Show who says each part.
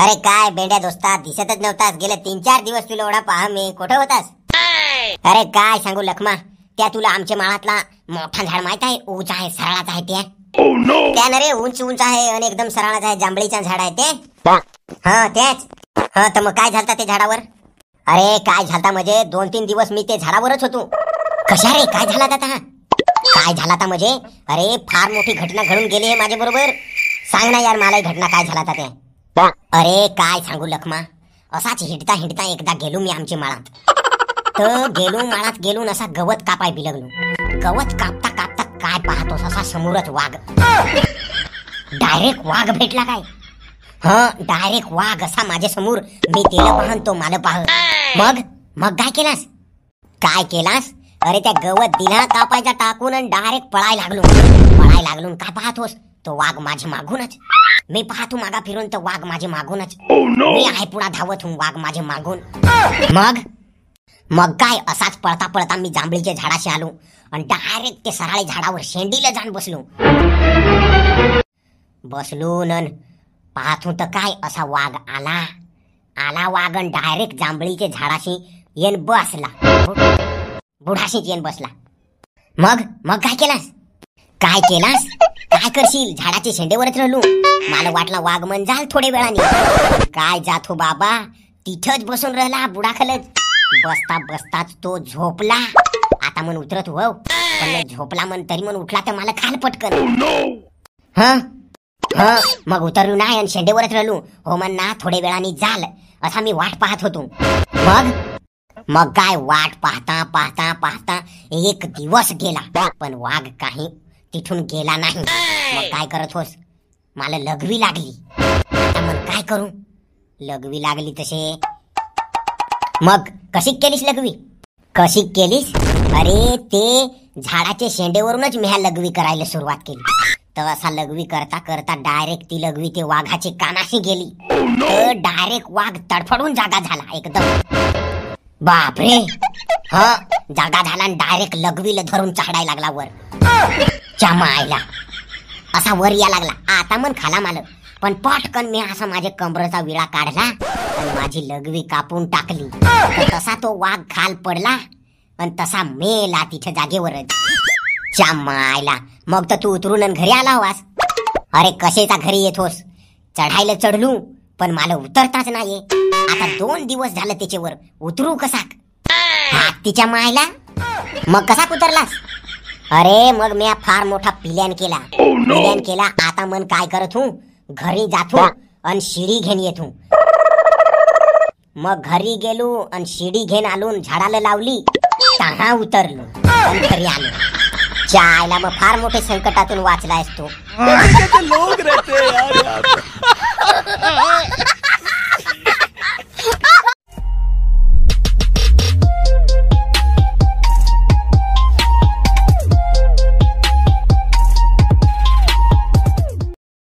Speaker 1: अरे काय बेंड्या दोस्ता, दिसतच नव्हतास. गेले 3-4 दिवस तुला एवढा पहा मी. कुठे होतास? अरे काय सांगू लखमा, त्या तुला आमच्या माळातला मोठा झाड माहित आहे? उंच आहे, सरळाच आहे ते. त्या ना रे, उंच उंच आहे आणि एकदम सरळाच आहे. जांभळीचं झाड आहे ते. हा तेच. हा तर मग काय झालता ते झाडावर? अरे काय झालता म्हणजे 2-3 दिवस मी ते झाडावरच होतो. कशा रे, काय झाला आता? काय झाला आता म्हणजे? अरे फार मोठी घटना घडून गेली आहे माझ्या बरोबर. सांग ना यार मला घटना काय झाला आता ते. अरे काय सांगू लखमा, असाच हिंडता हिंडता एकदा गेलो मी आमच्या माळात. तर गेलो माळात गेलो, असा गवत कापाय बिलगलो. गवत कापता कापता काय पाहतोस, असा समोरच वाघ. डायरेक्ट वाघ भेटला काय. हा डायरेक्ट वाघ असा माझ्या समोर. मी त्याला पाहन, तो मला पाह. मग काय केलास? काय केलास? अरे त्या गवत दिला कापायचा टाकून आणि डायरेक्ट पळायला लागलो. काय पाहतोस, तो वाघ माझ्या मागूनच. मी पाहतो मागा फिरून, तर वाघ माझ्या मागूनच. मी आहे पुढा धावत हूं, वाघ माझ्या मागून. मग काय, असाच पळता पळता मी जांभळीच्या झाडाशी आलो आणि डायरेक्ट ते सराळे झाडावर शेंडीला जाऊन बसलो नन पाहतो तर काय, असा वाघ आला वाघ आणि डायरेक्ट जांभळीच्या झाडाशी येन बसला. बुढाशीच येन बसला. मग काय केलास? काय करशील? झाडाचे शेंडेवरच राहिलो. मला वाटला वाघ मन जाल थोडे वेळाने. काय जातो बाबा, तिथंच बसून राहिला बुडाखालच. बसताच तो झोपला. आता मन उतरत हो, पण झोपला मन तरी मन उठला तर मला खाल पटकन. मग उतरलो नाही आणि शेंडेवरच राहिलो. हो मन ना थोडे वेळाने जाल, असा मी वाट पाहत होतो. मग काय, वाट पाहता एक दिवस गेला, पण वाघ काही तिथून गेला नाही. मग काय करत होस? मला लगवी लागली. आता मग काय करू? लगवी लागली तसे. मग कशी केलीस लगवी? अरे ते झाडाच्या शेंडेवरूनच मी ह्या लगवी करायला सुरुवात केली. तर असा लगवी करता करता डायरेक्ट ती लगवी ते वाघाची कानाशी गेली. तर डायरेक्ट वाघ तडफडून जागा झाला एकदम. बापरे, जागा झाला आणि डायरेक्ट लगवीला धरून चढायला लागला वर. चमायला असा वर या लागला. आता मन खाला मला, पण पटकन मी असा माझ्या कमरेचा विळा काढला आणि माझी लगवी कापून टाकली. तसा तो वाघ खाल पडला आणि तसा मेला तिथे जागेवरच. चमायला, मग तर तू उतरून घरी आला हवास. अरे कशाचा घरी येतोस? चढायला चढलू पण मला उतरताच नाहीये. आता 2 दिवस झालं त्याच्यावर, उतरू कसा? तिच्या मायला. मग कसा उतरलास? अरे मग मी फार मोठा प्लॅन केला. आता मन काय करत हूं, घरी जातो आणि शिडी घेऊन येतो. मग घरी गेलो आणि शिडी घेऊन आलो, झाडाला लावली, तहा उतरलो आणि घरी आलो. चायला मग फार मोठे संकटातून वाचलायस तू.